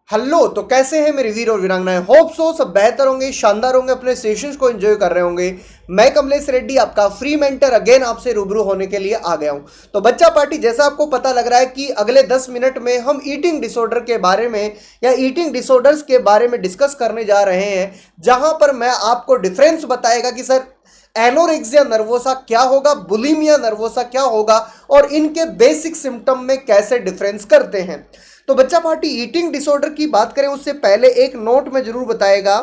Hello. तो कैसे हैं मेरे वीर और वीरांगनाएं? होप सो सब बेहतर होंगे, शानदार होंगे, अपने सेशंस को एंजॉय कर रहे होंगे। मैं कमलेश रेड्डी आपका फ्री मेंटर अगेन आपसे रूबरू होने के लिए आ गया हूं। तो बच्चा पार्टी, जैसा आपको पता लग रहा है कि अगले 10 मिनट में हम ईटिंग डिसऑर्डर के बारे में या ईटिंग डिसऑर्डर्स के बारे में डिस्कस करने जा रहे हैं, जहां पर मैं आपको डिफरेंस बताएगा कि सर एनोरेक्सिया नर्वोसा क्या होगा, बुलिमिया नर्वोसा क्या होगा और इनके बेसिक सिम्टम में कैसे डिफरेंस करते हैं। तो बच्चा पार्टी, ईटिंग डिसऑर्डर की बात करें उससे पहले एक नोट में जरूर बताएगा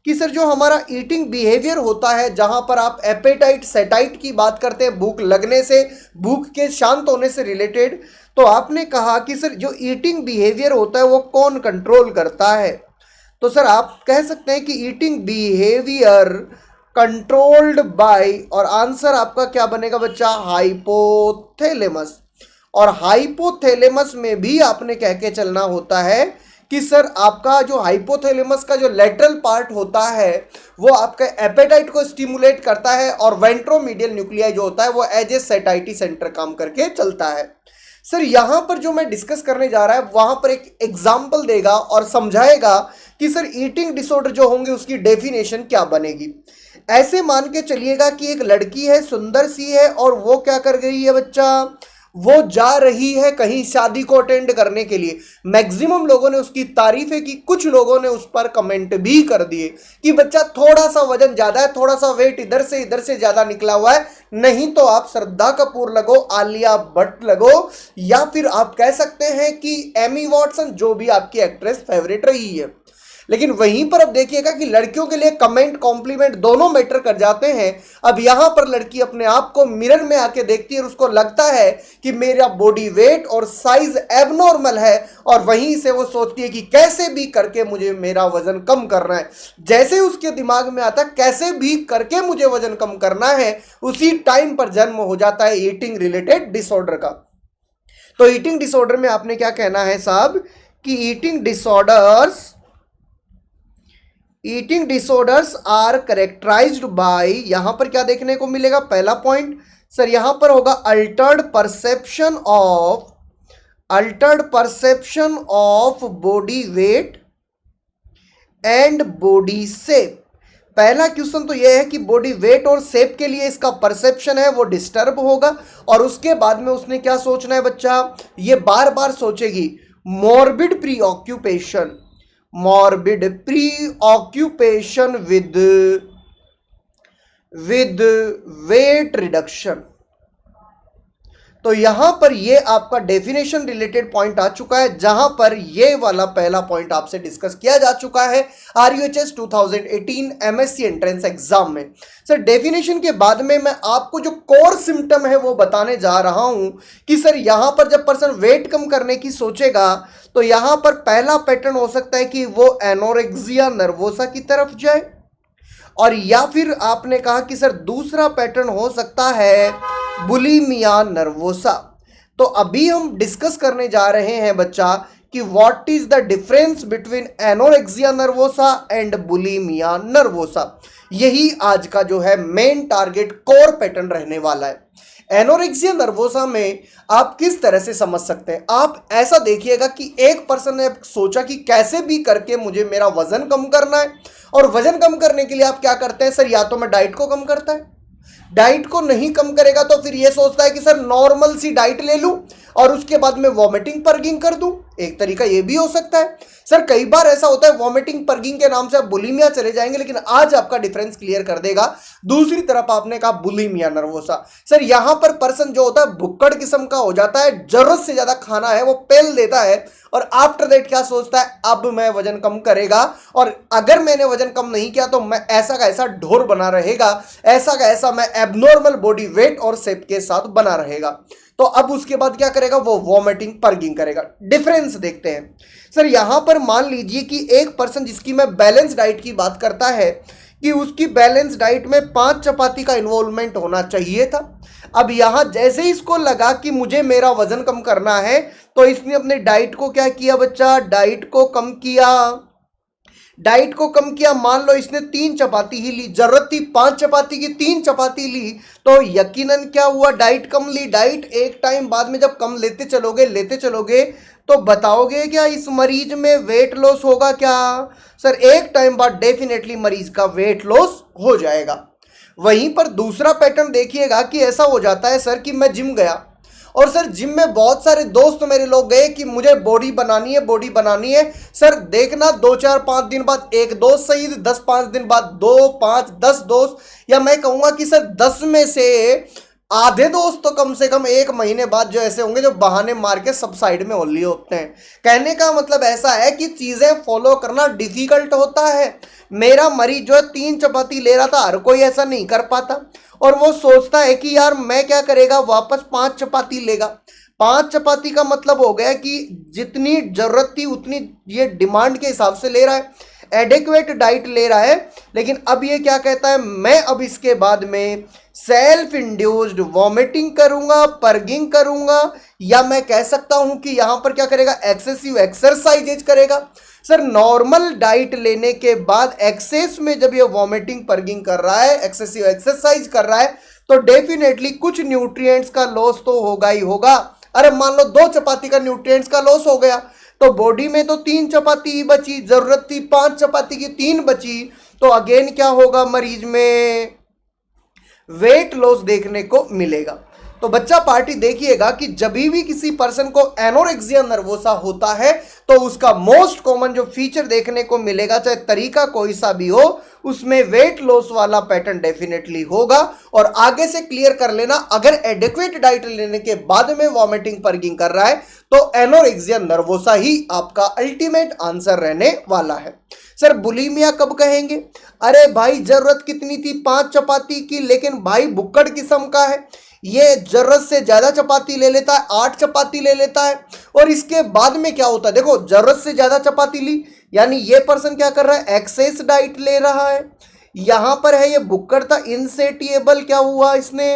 कि सर जो हमारा ईटिंग बिहेवियर होता है, जहां पर आप एपेटाइट सेटाइट की बात करते हैं, भूख लगने से, भूख के शांत होने से रिलेटेड, तो आपने कहा कि सर जो ईटिंग बिहेवियर होता है वो कौन कंट्रोल करता है। तो सर आप कह सकते हैं कि ईटिंग बिहेवियर कंट्रोल्ड बाय, और आंसर आपका क्या बनेगा बच्चा? हाइपोथैलेमस। और हाइपोथैलेमस में भी आपने कह के चलना होता है कि सर आपका जो हाइपोथैलेमस का जो लेटरल पार्ट होता है वो आपका एपेटाइट को स्टिमुलेट करता है, और वेंट्रोमीडियल न्यूक्लियाई जो होता है वो एज ए सेटाइटी सेंटर काम करके चलता है। सर यहां पर जो मैं डिस्कस करने जा रहा है वहां पर एक एग्जाम्पल देगा और समझाएगा कि सर ईटिंग डिसऑर्डर जो होंगे उसकी डेफिनेशन क्या बनेगी। ऐसे मान के चलिएगा कि एक लड़की है, सुंदर सी है, और वो क्या कर गई है बच्चा? वो जा रही है कहीं शादी को अटेंड करने के लिए। मैक्सिमम लोगों ने उसकी तारीफें की, कुछ लोगों ने उस पर कमेंट भी कर दिए कि बच्चा थोड़ा सा वजन ज्यादा है, थोड़ा सा वेट इधर से ज्यादा निकला हुआ है, नहीं तो आप श्रद्धा कपूर लगो, आलिया भट्ट लगो, या फिर आप कह सकते हैं कि एमी वॉटसन, जो भी आपकी एक्ट्रेस फेवरेट रही है। लेकिन वहीं पर अब देखिएगा कि लड़कियों के लिए कमेंट कॉम्प्लीमेंट दोनों मैटर कर जाते हैं। अब यहां पर लड़की अपने आप को मिरर में आके देखती है और उसको लगता है कि मेरा बॉडी वेट और साइज एबनॉर्मल है, और वहीं से वो सोचती है कि कैसे भी करके मुझे मेरा वजन कम करना है। जैसे उसके दिमाग में आता है कैसे भी करके मुझे वजन कम करना है, उसी टाइम पर जन्म हो जाता है ईटिंग रिलेटेड डिसऑर्डर का। तो ईटिंग डिसऑर्डर में आपने क्या कहना है साहब कि eating disorders are characterised by, यहां पर क्या देखने को मिलेगा? पहला पॉइंट सर यहां पर होगा Altered perception of body weight and body shape. पहला क्वेश्चन तो यह है कि बॉडी वेट और शेप के लिए इसका परसेप्शन है वो डिस्टर्ब होगा, और उसके बाद में उसने क्या सोचना है बच्चा? ये बार बार सोचेगी morbid preoccupation with weight reduction. तो यहां पर ये आपका डेफिनेशन रिलेटेड पॉइंट आ चुका है, जहां पर ये वाला पहला पॉइंट आपसे डिस्कस किया जा चुका है RUHS 2018 MSc एंट्रेंस एग्जाम में। सर डेफिनेशन के बाद में मैं आपको जो कोर सिम्टम है वो बताने जा रहा हूं कि सर यहां पर जब पर्सन वेट कम करने की सोचेगा तो यहां पर पहला पैटर्न हो सकता है कि वो एनोरेक्सिया नर्वोसा की तरफ जाए, और या फिर आपने कहा कि सर दूसरा पैटर्न हो सकता है बुलिमिया नर्वोसा। तो अभी हम डिस्कस करने जा रहे हैं बच्चा कि what is the difference between anorexia nervosa and bulimia nervosa. यही आज का जो है मेन टारगेट कोर पैटर्न रहने वाला है। एनोरेक्सिया नर्वोसा में आप किस तरह से समझ सकते हैं? आप ऐसा देखिएगा कि एक पर्सन ने सोचा कि कैसे भी करके मुझे मेरा वजन कम करना है, और वजन कम करने के लिए आप क्या करते हैं? सर या तो मैं डाइट को कम करता है, डाइट को नहीं कम करेगा तो फिर ये सोचता है कि सर नॉर्मल सी डाइट ले लूं और उसके बाद में वॉमिटिंग पर्गिंग कर दूं। एक तरीका ये भी हो सकता है। सर कई बार ऐसा होता है वॉमिटिंग पर्गिंग के नाम से आप बुलिमिया चले जाएंगे, लेकिन आज आपका डिफरेंस क्लियर कर देगा। दूसरी तरफ आपने कहा बुलिमिया नर्वोसा। सर यहां पर पर्सन जो होता है भुक्कड़ किस्म का हो जाता है, जरूरत से ज्यादा खाना है वो पेल देता है, और आफ्टर दैट क्या सोचता है? अब मैं वजन कम करेगा, और अगर मैंने वजन कम नहीं किया तो मैं ऐसा का ऐसा ढोर बना रहेगा, ऐसा का ऐसा मैं एबनॉर्मल बॉडी वेट और शेप के साथ बना रहेगा। तो अब उसके बाद क्या करेगा? वो वॉमिटिंग पर्गिंग करेगा। डिफरेंस देखते हैं। सर यहां पर मान लीजिए कि एक पर्सन जिसकी मैं बैलेंस डाइट की बात करता है कि उसकी बैलेंस डाइट में 5 चपाती का इन्वॉल्वमेंट होना चाहिए था। अब यहां जैसे ही इसको लगा कि मुझे मेरा वजन कम करना है तो इसने अपने डाइट को क्या किया बच्चा? डाइट को कम किया। डाइट को कम किया, मान लो इसने 3 चपाती ही ली, जरूरत थी 5 चपाती की, 3 चपाती ली, तो यकीनन क्या हुआ, डाइट कम ली। डाइट एक टाइम बाद में जब कम लेते चलोगे तो बताओगे क्या इस मरीज में वेट लॉस होगा क्या? सर एक टाइम बाद डेफिनेटली मरीज का वेट लॉस हो जाएगा। वहीं पर दूसरा पैटर्न देखिएगा कि ऐसा हो जाता है सर कि मैं जिम गया और सर जिम में बहुत सारे दोस्त मेरे लोग गए कि मुझे बॉडी बनानी है, बॉडी बनानी है। सर देखना 2 4 5 दिन बाद एक दोस्त सही, 10 5 दिन बाद 2 5 10 दोस्त, या मैं कहूंगा कि सर 10 में से आधे दोस्त तो कम से कम 1 महीने बाद जो ऐसे होंगे जो बहाने मार के सब साइड में ओनली होते हैं। कहने का मतलब ऐसा है कि चीजें फॉलो करना डिफिकल्ट होता है। मेरा मरीज जो है 3 चपाती ले रहा था, हर कोई ऐसा नहीं कर पाता, और वो सोचता है कि यार मैं क्या करेगा, वापस 5 चपाती लेगा। 5 चपाती का मतलब हो गया कि जितनी जरूरत थी उतनी ये डिमांड के हिसाब से ले रहा है, एडिक्वेट डाइट ले रहा है। लेकिन अब ये क्या कहता है, मैं अब इसके बाद में सेल्फ इंड्यूस्ड वॉमिटिंग करूंगा, पर्गिंग करूंगा, या मैं कह सकता हूं कि यहां पर क्या करेगा, एक्सेसिव एक्सरसाइजेज करेगा। सर नॉर्मल डाइट लेने के बाद एक्सेस में जब ये वॉमिटिंग पर्गिंग कर रहा है, एक्सेसिव एक्सरसाइज कर रहा है, तो डेफिनेटली कुछ न्यूट्रिएंट्स का लॉस तो होगा ही होगा। अरे मान लो 2 चपाती का न्यूट्रिएंट्स का लॉस हो गया, तो बॉडी में तो 3 चपाती ही बची, जरूरत थी 5 चपाती की, 3 बची, तो अगेन क्या होगा, मरीज में वेट लॉस देखने को मिलेगा। तो बच्चा पार्टी देखिएगा कि जब भी किसी पर्सन को एनोरेक्सिया नर्वोसा होता है तो उसका मोस्ट कॉमन जो फीचर देखने को मिलेगा, चाहे तरीका कोई सा भी हो, उसमें वेट लॉस वाला पैटर्न डेफिनेटली होगा। और आगे से क्लियर कर लेना, अगर एडिक्वेट डाइट लेने के बाद में वॉमिटिंग पर्गिंग कर रहा है तो एनोरेक्सिया नर्वोसा ही आपका अल्टीमेट आंसर रहने वाला है। सर बुलीमिया कब कहेंगे? अरे भाई जरूरत कितनी थी, 5 चपाती की, लेकिन भाई भुक्कड़ किस्म का है, ये जरूरत से ज्यादा चपाती ले लेता है, 8 चपाती ले लेता है। और इसके बाद में क्या होता है, देखो जरूरत से ज्यादा चपाती ली, यानी ये पर्सन क्या कर रहा है, एक्सेस डाइट ले रहा है। यहां पर है ये भुक्कड़ था, इनसेटिएबल क्या हुआ, इसने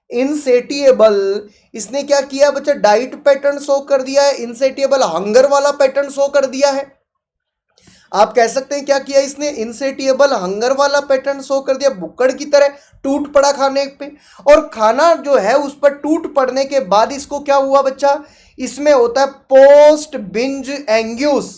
इनसेटिएबल, इसने क्या किया बच्चा, डाइट पैटर्न शो कर दिया है, इनसेटिएबल हंगर वाला पैटर्न शो कर दिया है। आप कह सकते हैं क्या किया इसने, इनसेटिएबल हंगर वाला पैटर्न शो कर दिया, भुक्कड़ की तरह टूट पड़ा खाने पे। और खाना जो है उस पर टूट पड़ने के बाद इसको क्या हुआ बच्चा, इसमें होता है पोस्ट बिंज एंग्यूस।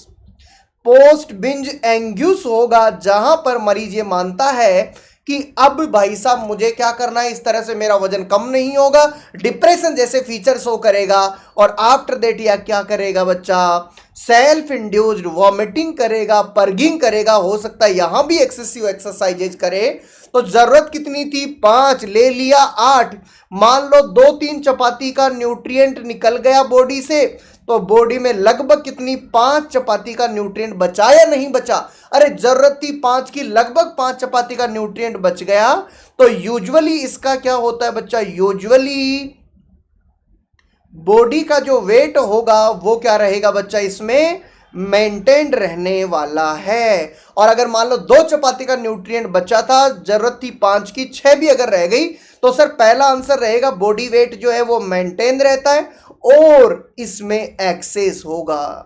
पोस्ट बिंज एंग्यूस होगा, जहां पर मरीज ये मानता है कि अब भाई साहब मुझे क्या करना है, इस तरह से मेरा वजन कम नहीं होगा, डिप्रेशन जैसे फीचर शो करेगा। और आफ्टर दैट या क्या करेगा बच्चा, सेल्फ इंड्यूस्ड वॉमिटिंग करेगा, पर्गिंग करेगा, हो सकता है यहां भी एक्सेसिव एक्सरसाइजेज करे। तो जरूरत कितनी थी, 5 ले लिया 8, मान लो 2 3 चपाती का न्यूट्रिएंट निकल गया बॉडी से, तो बॉडी में लगभग कितनी, 5 चपाती का न्यूट्रिएंट बचा या नहीं बचा? अरे जरूरत थी 5 की, लगभग 5 चपाती का न्यूट्रिएंट बच गया। तो यूजुअली इसका क्या होता है बच्चा, यूजुअली बॉडी का जो वेट होगा वो क्या रहेगा बच्चा, इसमें मेंटेन्ड रहने वाला है। और अगर मान लो 2 चपाती का न्यूट्रिएंट बचा था, जरूरत थी 5 की, 6 भी अगर रह गई, तो सर पहला आंसर रहेगा बॉडी वेट जो है वो मेंटेन रहता है और इसमें एक्सेस होगा।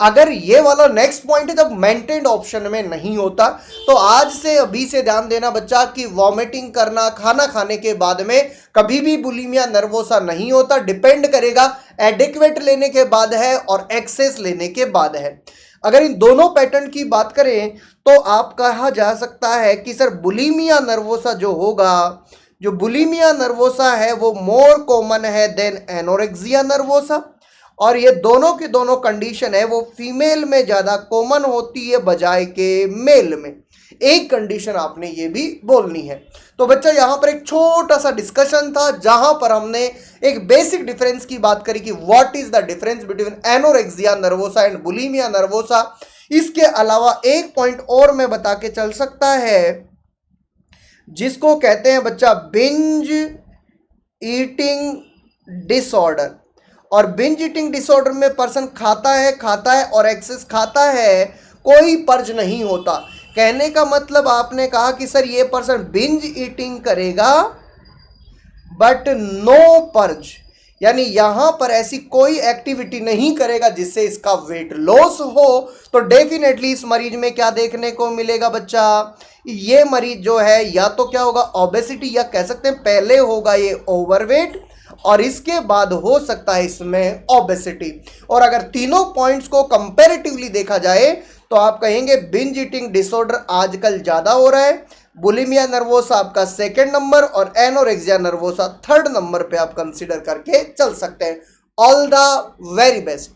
अगर ये वाला नेक्स्ट पॉइंट है, जब मेंटेन्ड ऑप्शन में नहीं होता, तो आज से अभी से ध्यान देना बच्चा कि वॉमिटिंग करना खाना खाने के बाद में कभी भी बुलिमिया नर्वोसा नहीं होता। डिपेंड करेगा एडिक्वेट लेने के बाद है और एक्सेस लेने के बाद है। अगर इन दोनों पैटर्न की बात करें तो आप कहा जा सकता है कि सर बुलिमिया नर्वोसा जो होगा, जो बुलिमिया नर्वोसा है वो मोर कॉमन है देन एनोरेक्सिया नर्वोसा। और ये दोनों की दोनों कंडीशन है वो फीमेल में ज्यादा कॉमन होती है बजाय के मेल में। एक कंडीशन आपने ये भी बोलनी है। तो बच्चा यहाँ पर एक छोटा सा डिस्कशन था जहां पर हमने एक बेसिक डिफरेंस की बात करी कि what is the difference between anorexia nervosa and bulimia nervosa. इसके अलावा एक पॉइंट और मैं बता के चल सकता है जिसको कहते हैं बच्चा बिंज ईटिंग डिसऑर्डर। और बिंज ईटिंग डिसऑर्डर में पर्सन खाता है और एक्सेस खाता है, कोई पर्ज नहीं होता। कहने का मतलब आपने कहा कि सर ये पर्सन बिंज ईटिंग करेगा बट नो पर्ज, यानी यहां पर ऐसी कोई एक्टिविटी नहीं करेगा जिससे इसका वेट लॉस हो, तो डेफिनेटली इस मरीज में क्या देखने को मिलेगा बच्चा, ये मरीज जो है या तो क्या होगा ओबेसिटी, या कह सकते हैं पहले होगा ये ओवरवेट और इसके बाद हो सकता है इसमें ओबेसिटी। और अगर तीनों पॉइंट्स को कंपैरेटिवली देखा जाए तो आप कहेंगे बिंज ईटिंग डिसऑर्डर आजकल ज्यादा हो रहा है, बुलिमिया नर्वोसा आपका सेकंड नंबर और एनोरेक्सिया नर्वोसा थर्ड नंबर पे आप कंसीडर करके चल सकते हैं। All the very best.